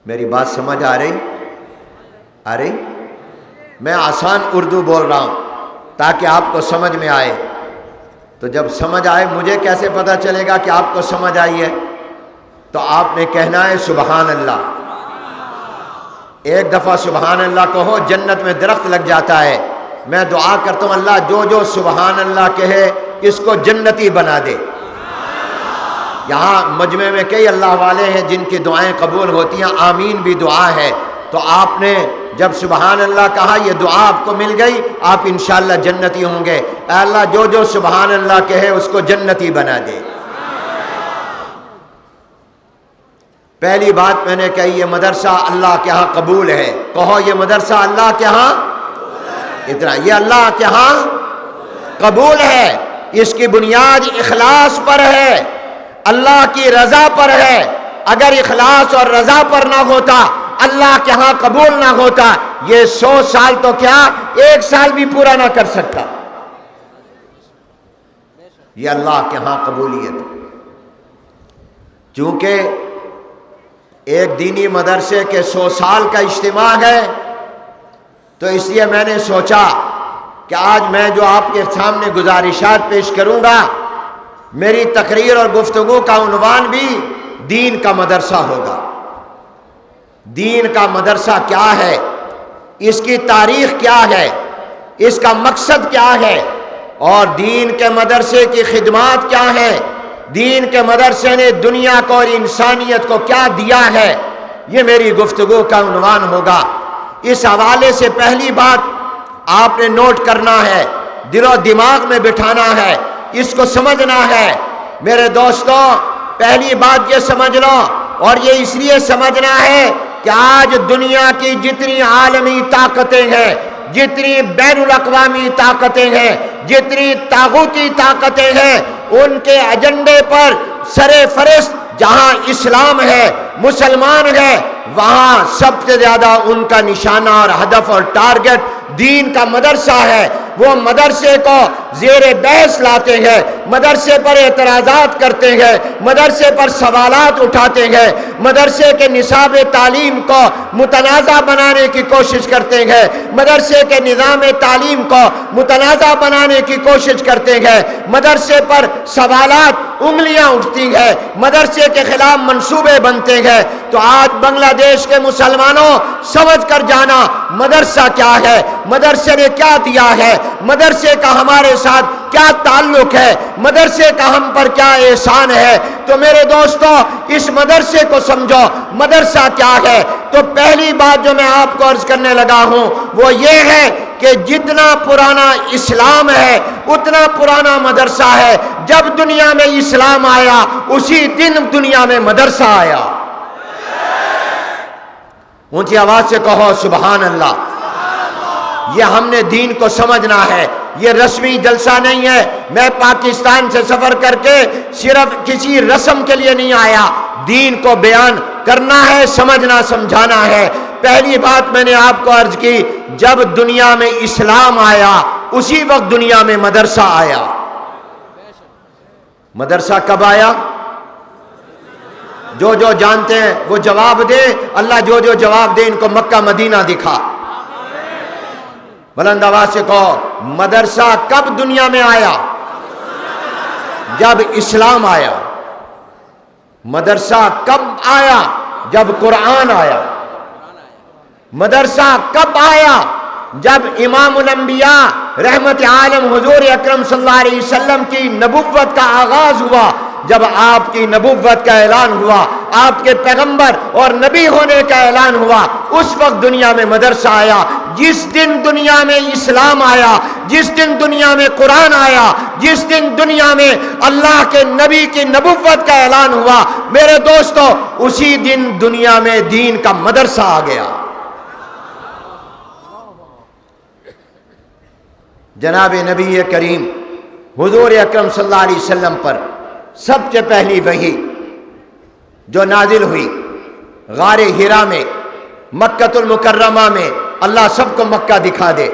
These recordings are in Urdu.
میری بات سمجھ آ رہی؟ میں آسان اردو بول رہا ہوں تاکہ آپ کو سمجھ میں آئے. تو جب سمجھ آئے مجھے کیسے پتہ چلے گا کہ آپ کو سمجھ آئی ہے؟ تو آپ نے کہنا ہے سبحان اللہ. ایک دفعہ سبحان اللہ کہو جنت میں درخت لگ جاتا ہے. میں دعا کرتا ہوں اللہ جو سبحان اللہ کہے اس کو جنتی بنا دے. یہاں مجمع میں کئی اللہ والے ہیں جن کی دعائیں قبول ہوتی ہیں، آمین بھی دعا ہے. تو آپ نے جب سبحان اللہ کہا یہ دعا آپ کو مل گئی، آپ انشاءاللہ جنتی ہوں گے. اے اللہ جو سبحان اللہ کہے اس کو جنتی بنا دے. پہلی بات میں نے کہی یہ مدرسہ اللہ کے ہاں قبول ہے. کہو یہ مدرسہ اللہ کے ہاں، اتنا یہ اللہ کے ہاں قبول ہے. اس کی بنیاد اخلاص پر ہے، اللہ کی رضا پر ہے. اگر اخلاص اور رضا پر نہ ہوتا، اللہ کے ہاں قبول نہ ہوتا، یہ 100 سال تو کیا 1 سال بھی پورا نہ کر سکتا. یہ اللہ کے ہاں قبولیت. چونکہ ایک دینی مدرسے کے 100 سال کا اجتماع ہے، تو اس لیے میں نے سوچا کہ آج میں جو آپ کے سامنے گزارشات پیش کروں گا، میری تقریر اور گفتگو کا عنوان بھی دین کا مدرسہ ہوگا. دین کا مدرسہ کیا ہے، اس کی تاریخ کیا ہے، اس کا مقصد کیا ہے، اور دین کے مدرسے کی خدمات کیا ہیں، دین کے مدرسے نے دنیا کو اور انسانیت کو کیا دیا ہے، یہ میری گفتگو کا عنوان ہوگا. اس حوالے سے پہلی بات آپ نے نوٹ کرنا ہے، دل و دماغ میں بٹھانا ہے، اس کو سمجھنا ہے. میرے دوستوں پہلی بات یہ سمجھ لو، اور یہ اس لیے سمجھنا ہے کہ آج دنیا کی جتنی عالمی طاقتیں ہیں، جتنی بین الاقوامی طاقتیں ہیں، جتنی طاغوتی طاقتیں ہیں، ان کے ایجنڈے پر سر فہرست جہاں اسلام ہے، مسلمان ہے، وہاں سب سے زیادہ ان کا نشانہ اور ہدف اور ٹارگٹ دین کا مدرسہ ہے. وہ مدرسے کو زیر بحث لاتے ہیں، مدرسے پر اعتراضات کرتے ہیں، مدرسے پر سوالات اٹھاتے ہیں، مدرسے کے نصاب تعلیم کو متنازع بنانے کی کوشش کرتے ہیں، مدرسے کے نظام تعلیم کو متنازع بنانے کی کوشش کرتے ہیں، مدرسے پر سوالات انگلیاں اٹھتی ہیں، مدرسے کے خلاف منصوبے بنتے ہیں. تو آج بنگلہ دیش کے مسلمانوں سمجھ کر جانا مدرسہ کیا ہے، مدرسے نے کیا دیا ہے، مدرسے کا ہمارے ساتھ کیا تعلق ہے، مدرسے کا ہم پر کیا احسان ہے. تو میرے دوستو اس مدرسے کو سمجھو، مدرسہ کیا ہے. تو پہلی بات جو میں آپ کو عرض کرنے لگا ہوں وہ یہ ہے کہ جتنا پرانا اسلام ہے اتنا پرانا مدرسہ ہے. جب دنیا میں اسلام آیا اسی دن دنیا میں مدرسہ آیا. اونچی آواز سے کہو سبحان اللہ. یہ ہم نے دین کو سمجھنا ہے. یہ رسمی جلسہ نہیں ہے. میں پاکستان سے سفر کر کے صرف کسی رسم کے لیے نہیں آیا. دین کو بیان کرنا ہے، سمجھنا سمجھانا ہے. پہلی بات میں نے آپ کو عرض کی، جب دنیا میں اسلام آیا اسی وقت دنیا میں مدرسہ آیا. مدرسہ کب آیا؟ جو جانتے ہیں وہ جواب دے. اللہ جو جواب دے ان کو مکہ مدینہ دکھا. بلند آواز سے کہو مدرسہ کب دنیا میں آیا؟ جب اسلام آیا. مدرسہ کب آیا؟ جب قرآن آیا. مدرسہ کب آیا؟ جب امام الانبیاء رحمت عالم حضور اکرم صلی اللہ علیہ وسلم کی نبوت کا آغاز ہوا، جب آپ کی نبوت کا اعلان ہوا، آپ کے پیغمبر اور نبی ہونے کا اعلان ہوا، اس وقت دنیا میں مدرسہ آیا. جس دن دنیا میں اسلام آیا، جس دن دنیا میں قرآن آیا، جس دن دنیا میں اللہ کے نبی کی نبوت کا اعلان ہوا، میرے دوستو اسی دن دنیا میں دین کا مدرسہ آ گیا. جناب نبی کریم حضور اکرم صلی اللہ علیہ وسلم پر سب سے پہلی وحی جو نازل ہوئی غار حرا میں، مکہ المکرمہ میں. اللہ سب کو مکہ دکھا دے،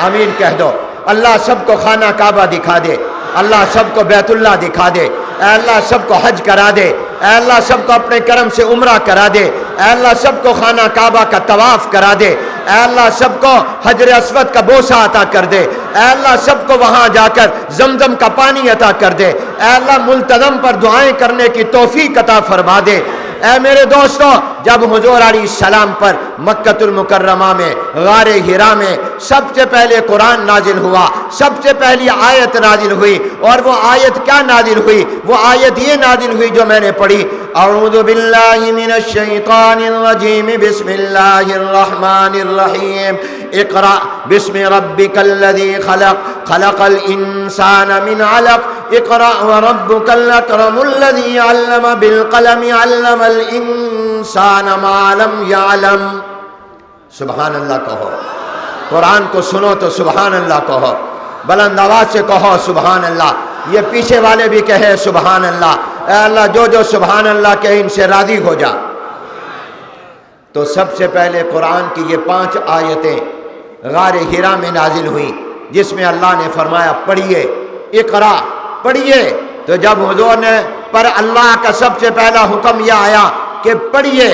آمین کہہ دو. اللہ سب کو خانہ کعبہ دکھا دے. اللہ سب کو بیت اللہ دکھا دے، اے اللہ سب کو حج کرا دے، اے اللہ سب کو اپنے کرم سے عمرہ کرا دے، اے اللہ سب کو خانہ کعبہ کا طواف کرا دے، اے اللہ سب کو حجر اسود کا بوسہ عطا کر دے، اے اللہ سب کو وہاں جا کر زمزم کا پانی عطا کر دے، اے اللہ ملتزم پر دعائیں کرنے کی توفیق عطا فرما دے۔ اے میرے دوستو، جب حضور علیہ السلام پر مکۃ المکرمہ میں غار حرا میں سب سے پہلے قرآن نازل ہوا، سب سے پہلی آیت نازل ہوئی، اور وہ آیت کیا نازل ہوئی؟ وہ آیت یہ نازل ہوئی جو میں نے پڑھی، اعوذ باللہ من الشیطان الرجیم، بسم اللہ الرحمن الرحیم، اقرأ بسم ربک الذی خلق، خلق الانسان من علق، اقرأ وربک الاکرم الذی علم بالقلم، علم الانسان ما لم یعلم۔ سبحان اللہ کہو، قرآن کو سنو تو سبحان اللہ کہو، بلند آواز سے کہو سبحان اللہ، یہ پیچھے والے بھی کہے سبحان اللہ۔ اے اللہ جو جو سبحان اللہ کہے ان سے راضی ہو جا۔ تو سب سے پہلے قرآن کی یہ 5 آیتیں غار حرا میں نازل ہوئیں، جس میں اللہ نے فرمایا پڑھیے، اقرا پڑھیے۔ تو جب حضور نے پر اللہ کا سب سے پہلا حکم یہ آیا کہ پڑھیے،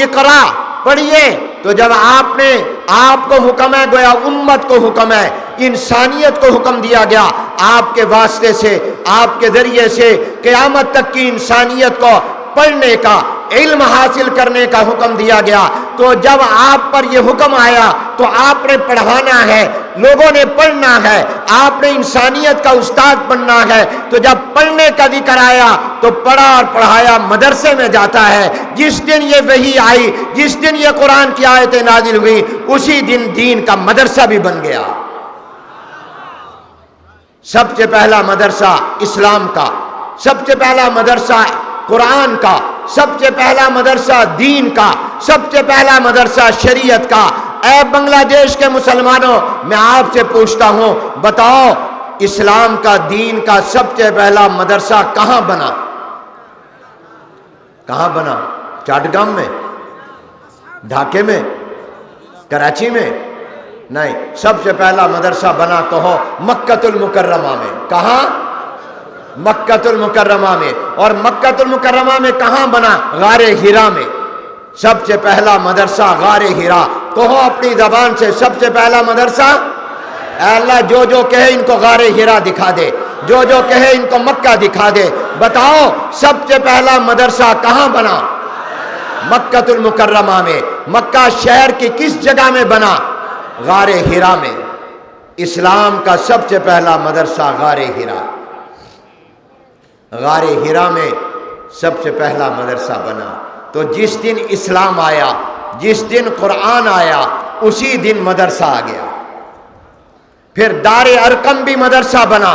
اقرا پڑھیے، تو جب آپ کو حکم ہے، گویا امت کو حکم ہے، انسانیت کو حکم دیا گیا، آپ کے واسطے سے، آپ کے ذریعے سے قیامت تک کی انسانیت کو پڑھنے کا، علم حاصل کرنے کا حکم دیا گیا۔ تو جب آپ پر یہ حکم آیا تو آپ نے پڑھانا ہے، لوگوں نے پڑھنا ہے، آپ نے انسانیت کا استاد بننا ہے۔ تو جب پڑھنے کا ذکر آیا تو پڑھا اور پڑھایا مدرسے میں جاتا ہے۔ جس دن یہ وحی آئی، جس دن یہ قرآن کی آیتیں نازل ہوئی، اسی دن دین کا مدرسہ بھی بن گیا۔ سب سے پہلا مدرسہ اسلام کا، سب سے پہلا مدرسہ قرآن کا، سب سے پہلا مدرسہ دین کا، سب سے پہلا مدرسہ شریعت کا۔ اے بنگلہ دیش کے مسلمانوں، میں آپ سے پوچھتا ہوں، بتاؤ اسلام کا، دین کا سب سے پہلا مدرسہ کہاں بنا؟ کہاں بنا؟ چاٹگام میں، ڈھاکے میں، کراچی میں؟ نہیں، سب سے پہلا مدرسہ بنا کہو مکۃ المکرمہ میں۔ کہاں؟ مکۃ المکرمہ میں۔ اور مکۃ المکرمہ میں کہاں بنا؟ غار حرا میں۔ سب سے پہلا مدرسہ غار حرا۔ کہو اپنی زبان سے، سب سے پہلا مدرسہ۔ اے اللہ جو جو کہے ان کو غار حرا دکھا دے، جو جو کہے ان کو مکہ دکھا دے۔ بتاؤ سب سے پہلا مدرسہ کہاں بنا؟ مکۃ المکرمہ میں۔ مکہ شہر کی کس جگہ میں بنا؟ غار حرا میں۔ اسلام کا سب سے پہلا مدرسہ غار حرا۔ غار حرا میں سب سے پہلا مدرسہ بنا۔ تو جس دن اسلام آیا، جس دن قرآن آیا، اسی دن مدرسہ آ گیا۔ پھر دار ارقم بھی مدرسہ بنا۔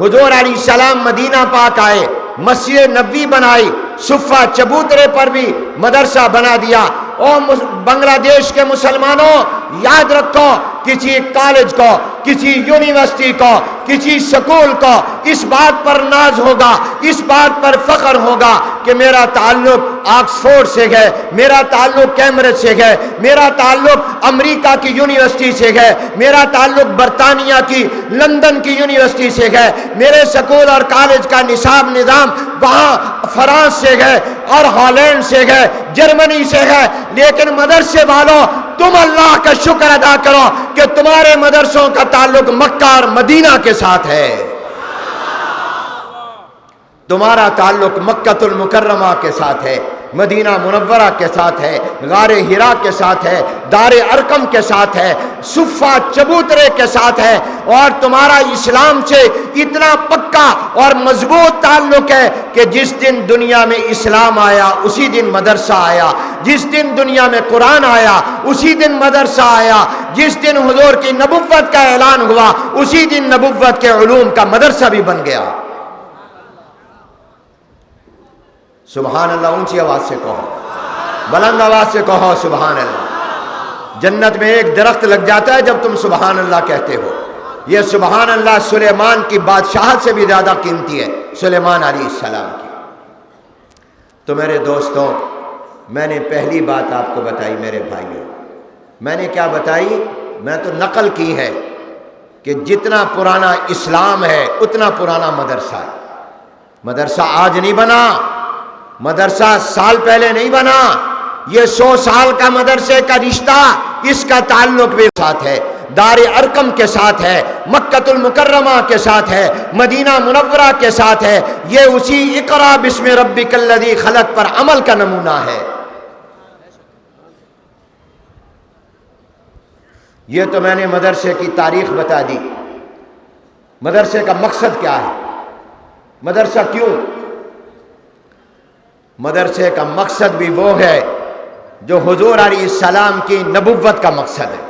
حضور علیہ السلام مدینہ پاک آئے، مسجد نبوی بنائی، صفہ چبوترے پر بھی مدرسہ بنا دیا۔ اور بنگلہ دیش کے مسلمانوں یاد رکھو، کسی کالج کو، کسی یونیورسٹی کو، کسی سکول کو اس بات پر ناز ہوگا، اس بات پر فخر ہوگا کہ میرا تعلق آکسفورڈ سے ہے، میرا تعلق کیمبرج سے ہے، میرا تعلق امریکہ کی یونیورسٹی سے ہے، میرا تعلق برطانیہ کی لندن کی یونیورسٹی سے ہے، میرے سکول اور کالج کا نصاب نظام وہاں فرانس سے ہے اور ہالینڈ سے ہے، جرمنی سے ہے۔ لیکن مدرسے والوں، تم اللہ کا شکر ادا کرو کہ تمہارے مدرسوں کا تعلق مکہ اور مدینہ کے ساتھ ہے۔ تمہارا تعلق مکۃ المکرمہ کے ساتھ ہے، مدینہ منورہ کے ساتھ ہے، غار حرا کے ساتھ ہے، دار ارقم کے ساتھ ہے، صفہ چبوترے کے ساتھ ہے۔ اور تمہارا اسلام سے اتنا پکا اور مضبوط تعلق ہے کہ جس دن دنیا میں اسلام آیا اسی دن مدرسہ آیا، جس دن دنیا میں قرآن آیا اسی دن مدرسہ آیا، جس دن حضور کی نبوت کا اعلان ہوا اسی دن نبوت کے علوم کا مدرسہ بھی بن گیا۔ سبحان اللہ، اونچی آواز سے کہو، بلند آواز سے کہو سبحان اللہ۔ جنت میں ایک درخت لگ جاتا ہے جب تم سبحان اللہ کہتے ہو۔ یہ سبحان اللہ سلیمان کی بادشاہت سے بھی زیادہ قیمتی ہے، سلیمان علیہ السلام کی۔ تو میرے دوستوں، میں نے پہلی بات آپ کو بتائی میرے بھائیوں، میں نے کیا بتائی؟ میں تو نقل کی ہے کہ جتنا پرانا اسلام ہے اتنا پرانا مدرسہ ہے. مدرسہ آج نہیں بنا، مدرسہ سال پہلے نہیں بنا، یہ 100 سال کا مدرسے کا رشتہ، اس کا تعلق بھی ساتھ ہے، دار ارقم کے ساتھ ہے، مکۃ المکرمہ کے ساتھ ہے، مدینہ منورہ کے ساتھ ہے. یہ اسی اقرا بسم ربک الذی خلق پر عمل کا نمونہ ہے. یہ تو میں نے مدرسے کی تاریخ بتا دی. مدرسے کا مقصد کیا ہے؟ مدرسہ کیوں؟ مدرسے کا مقصد بھی وہ ہے جو حضور علیہ السلام کی نبوت کا مقصد ہے،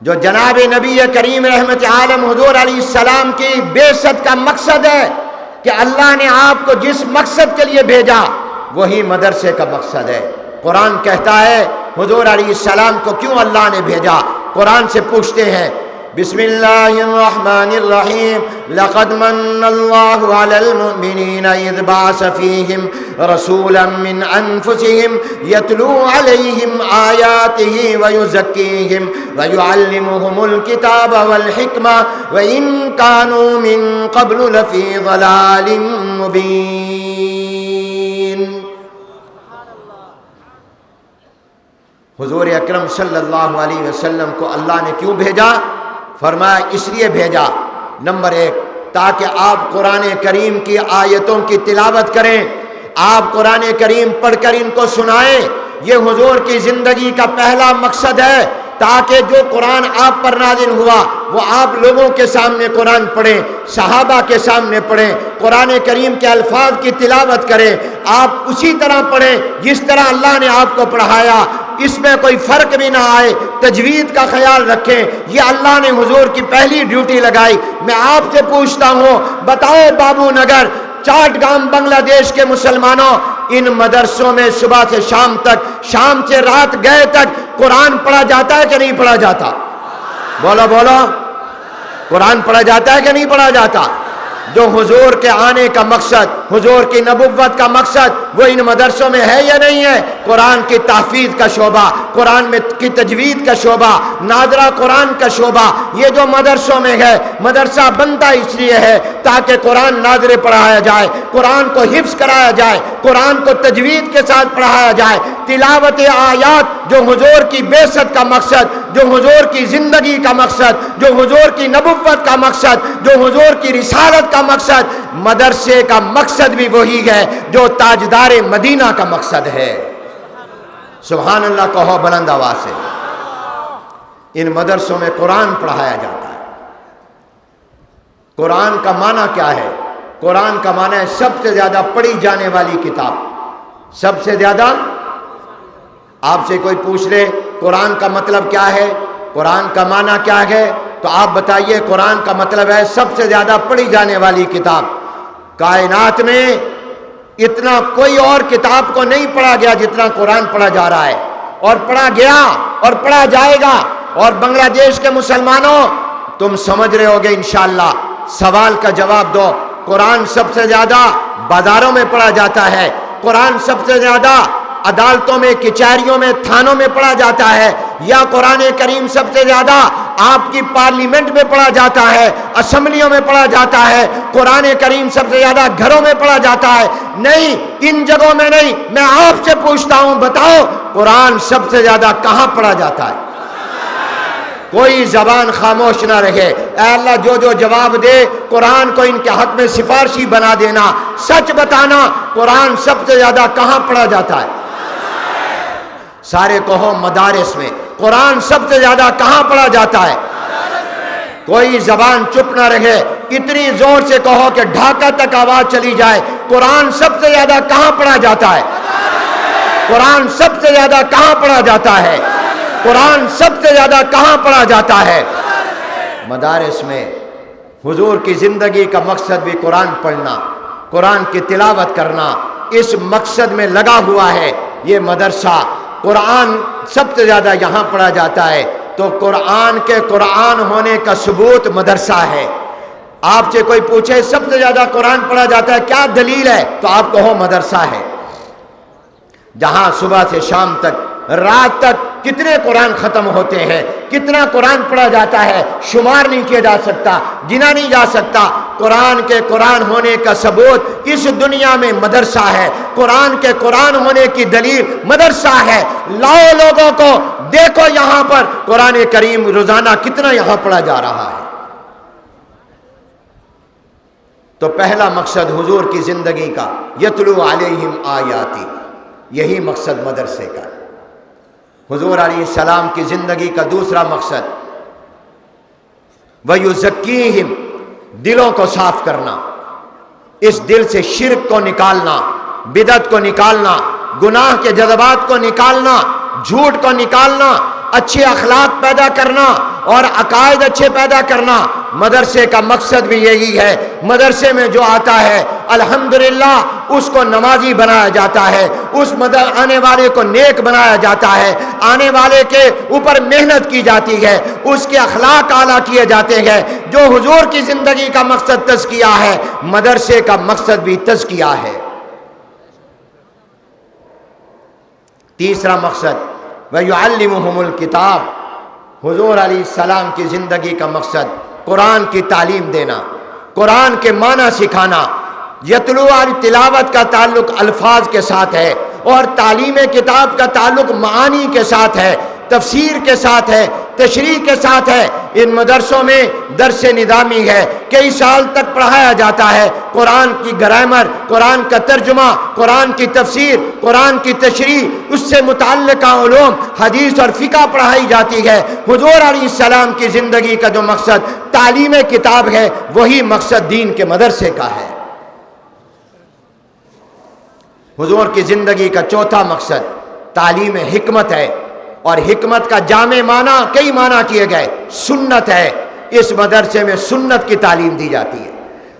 جو جناب نبی کریم رحمت عالم حضور علیہ السلام کی بعثت کا مقصد ہے کہ اللہ نے آپ کو جس مقصد کے لیے بھیجا وہی مدرسے کا مقصد ہے. قرآن کہتا ہے حضور علیہ السلام کو کیوں اللہ نے بھیجا. قرآن سے پوچھتے ہیں بسم اللہ الرحمن الرحیم لقد من اللہ علی المؤمنین اذ بعث فیہم رسولا من انفسہم یتلو علیہم آیاتہ ویزکیہم ویعلمہم الکتاب والحکمہ وإن کانوا من قبل لفی ضلال مبین. حضور اکرم صلی اللہ علیہ وسلم کو اللہ نے کیوں بھیجا؟ فرمایا اس لیے بھیجا، نمبر 1 تاکہ آپ قرآن کریم کی آیتوں کی تلاوت کریں، آپ قرآن کریم پڑھ کر ان کو سنائیں. یہ حضور کی زندگی کا پہلا مقصد ہے تاکہ جو قرآن آپ پر نازل ہوا وہ آپ لوگوں کے سامنے قرآن پڑھیں، صحابہ کے سامنے پڑھیں، قرآن کریم کے الفاظ کی تلاوت کریں، آپ اسی طرح پڑھیں جس طرح اللہ نے آپ کو پڑھایا، اس میں کوئی فرق بھی نہ آئے، تجوید کا خیال رکھیں. یہ اللہ نے حضور کی پہلی ڈیوٹی لگائی. میں آپ سے پوچھتا ہوں، بتاؤ بابو نگر، چاٹ گام بنگلہ دیش کے مسلمانوں، ان مدرسوں میں صبح سے شام تک، شام سے رات گئے تک قرآن پڑھا جاتا ہے کہ نہیں پڑھا جاتا؟ بولو بولو، قرآن پڑھا جاتا ہے کہ نہیں پڑھا جاتا؟ جو حضور کے آنے کا مقصد، حضور کی نبوت کا مقصد، وہ ان مدرسوں میں ہے یا نہیں ہے؟ قرآن کی تحفیظ کا شعبہ، قرآن میں کی تجوید کا شعبہ، ناظرہ قرآن کا شعبہ، یہ جو مدرسوں میں ہے. مدرسہ بنتا اس لیے ہے تاکہ قرآن ناظرے پڑھایا جائے، قرآن کو حفظ کرایا جائے، قرآن کو تجوید کے ساتھ پڑھایا جائے. تلاوت آیات جو حضور کی بعثت کا مقصد، جو حضور کی زندگی کا مقصد، جو حضور کی نبوت کا مقصد، جو حضور کی رسالت کا مقصد، مدرسے کا مقصد بھی وہی ہے جو تاجدار مدینہ کا مقصد ہے. سبحان اللہ کہو بلند آواز سے. ان مدرسوں میں قرآن پڑھایا جاتا ہے. قرآن کا معنی کیا ہے؟ قرآن کا معنی ہے سب سے زیادہ پڑھی جانے والی کتاب. سب سے زیادہ، آپ سے کوئی پوچھ لے قرآن کا مطلب کیا ہے، قرآن کا معنی کیا ہے، تو آپ بتائیے قرآن کا مطلب ہے سب سے زیادہ پڑھی جانے والی کتاب. کائنات میں اتنا کوئی اور کتاب کو نہیں پڑھا گیا جتنا قرآن پڑھا جا رہا ہے، اور پڑھا گیا اور پڑھا جائے گا. اور بنگلہ دیش کے مسلمانوں، تم سمجھ رہے ہوگے انشاءاللہ. سوال کا جواب دو. قرآن سب سے زیادہ بازاروں میں پڑھا جاتا ہے، قرآن سب سے زیادہ عدالتوں میں، کچہریوں میں، تھانوں میں پڑھا جاتا ہے، یا قرآن کریم سب سے زیادہ آپ کی پارلیمنٹ میں پڑھا جاتا ہے، اسمبلیوں میں پڑھا جاتا ہے، قرآن کریم سب سے زیادہ گھروں میں پڑھا جاتا ہے؟ نہیں، ان جگہوں میں نہیں. میں آپ سے پوچھتا ہوں، بتاؤ قرآن سب سے زیادہ کہاں پڑھا جاتا ہے؟ کوئی زبان خاموش نہ رہے. اے اللہ جو جو جواب دے قرآن کو ان کے حق میں سفارشی بنا دینا. سچ بتانا، قرآن سب سے زیادہ کہاں پڑھا جاتا ہے؟ سارے کہو مدارس میں. قرآن سب سے زیادہ کہاں پڑھا جاتا ہے؟ کوئی زبان چپ نہ رہے. اتنی زور سے کہو کہ ڈھاکہ تک آواز چلی جائے. قرآن سب سے زیادہ کہاں پڑھا جاتا ہے؟ قرآن سب سے زیادہ کہاں پڑھا جاتا ہے؟ قرآن سب سے زیادہ کہاں پڑھا جاتا ہے؟ مدارس میں. حضور کی زندگی کا مقصد بھی قرآن پڑھنا، قرآن کی تلاوت کرنا، اس مقصد میں لگا ہوا ہے یہ مدرسہ. قرآن سب سے زیادہ یہاں پڑھا جاتا ہے تو قرآن کے قرآن ہونے کا ثبوت مدرسہ ہے. آپ سے کوئی پوچھے سب سے زیادہ قرآن پڑھا جاتا ہے کیا دلیل ہے، تو آپ کہو مدرسہ ہے، جہاں صبح سے شام تک، رات تک کتنے قرآن ختم ہوتے ہیں، کتنا قرآن پڑھا جاتا ہے، شمار نہیں کیا جا سکتا، گنا نہیں جا سکتا۔ قرآن کے قرآن ہونے کا ثبوت اس دنیا میں مدرسہ ہے، قرآن کے قرآن ہونے کی دلیل مدرسہ ہے۔ لاؤ لوگوں کو دیکھو یہاں پر قرآن کریم روزانہ کتنا یہاں پڑھا جا رہا ہے۔ تو پہلا مقصد حضور کی زندگی کا یتلو علیہم آیاتی، یہی مقصد مدرسے کا۔ حضور علیہ السلام کی زندگی کا دوسرا مقصد وَيُزَكِّيهِمْ، دلوں کو صاف کرنا، اس دل سے شرک کو نکالنا، بدعت کو نکالنا، گناہ کے جذبات کو نکالنا، جھوٹ کو نکالنا، اچھے اخلاق پیدا کرنا اور عقائد اچھے پیدا کرنا۔ مدرسے کا مقصد بھی یہی ہے۔ مدرسے میں جو آتا ہے الحمدللہ اس کو نمازی بنایا جاتا ہے، اس آنے والے کو نیک بنایا جاتا ہے، آنے والے کے اوپر محنت کی جاتی ہے، اس کے اخلاق اعلیٰ کیے جاتے ہیں۔ جو حضور کی زندگی کا مقصد تزکیہ ہے، مدرسے کا مقصد بھی تزکیہ ہے۔ تیسرا مقصد وَيُعَلِّمُهُمُ الْكِتَابَ، حضور علیہ السلام کی زندگی کا مقصد قرآن کی تعلیم دینا، قرآن کے معنی سکھانا۔ یتلو علی تلاوت کا تعلق الفاظ کے ساتھ ہے اور تعلیم کتاب کا تعلق معانی کے ساتھ ہے، تفسیر کے ساتھ ہے، تشریح کے ساتھ ہے۔ ان مدرسوں میں درس نظامی ہے، کئی سال تک پڑھایا جاتا ہے، قرآن کی گرامر، قرآن کا ترجمہ، قرآن کی تفسیر، قرآن کی تشریح، اس سے متعلقہ علوم، حدیث اور فقہ پڑھائی جاتی ہے۔ حضور علیہ السلام کی زندگی کا جو مقصد تعلیم کتاب ہے، وہی مقصد دین کے مدرسے کا ہے۔ حضور کی زندگی کا چوتھا مقصد تعلیم حکمت ہے، اور حکمت کا جامع معنی کئی معنی کیے گئے، سنت ہے۔ اس مدرسے میں سنت کی تعلیم دی جاتی ہے،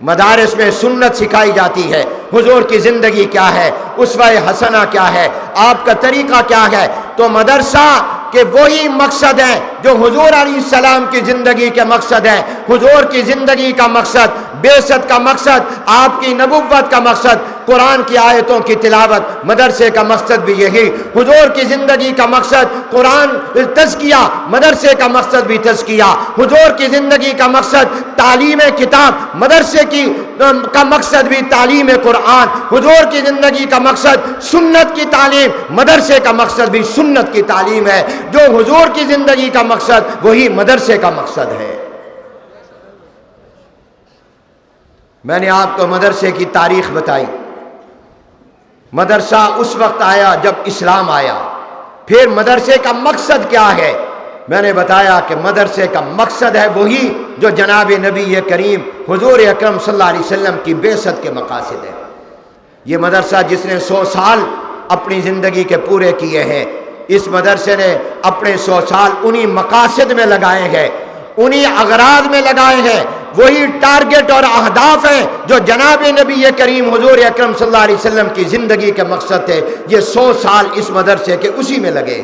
مدارس میں سنت سکھائی جاتی ہے۔ حضور کی زندگی کیا ہے، اسوہ حسنہ کیا ہے، آپ کا طریقہ کیا ہے۔ تو مدرسہ کہ وہی مقصد ہے جو حضور علیہ السلام کی زندگی کے مقصد ہے۔ حضور کی زندگی کا مقصد، بعثت کا مقصد، آپ کی نبوت کا مقصد، قرآن کی آیتوں کی تلاوت، مدرسے کا مقصد بھی یہی۔ حضور کی زندگی کا مقصد قرآن تزکیہ، مدرسے کا مقصد بھی تزکیہ۔ حضور کی زندگی کا مقصد تعلیم کتاب، مدرسے کا مقصد بھی تعلیم قرآن۔ حضور کی زندگی کا مقصد سنت کی تعلیم، مدرسے کا مقصد بھی سنت کی تعلیم ہے۔ جو حضور کی زندگی کا مقصد وہی مدرسے کا مقصد ہے۔ میں نے آپ کو مدرسے کی تاریخ بتائی۔ مدرسہ اس وقت آیا جب اسلام آیا۔ پھر مدرسے کا مقصد کیا ہے؟ میں نے بتایا کہ مدرسے کا مقصد ہے وہی جو جناب نبی کریم حضور اکرم صلی اللہ علیہ وسلم کی بعثت کے مقاصد ہے۔ یہ مدرسہ جس نے 100 سال اپنی زندگی کے پورے کیے ہیں، اس مدرسے نے اپنے 100 سال انہی مقاصد میں لگائے ہیں، انہی اغراض میں لگائے ہیں۔ وہی ٹارگٹ اور اہداف ہیں جو جناب نبی کریم حضور اکرم صلی اللہ علیہ وسلم کی زندگی کے مقصد تھے۔ یہ 100 سال اس مدرسے کے اسی میں لگے۔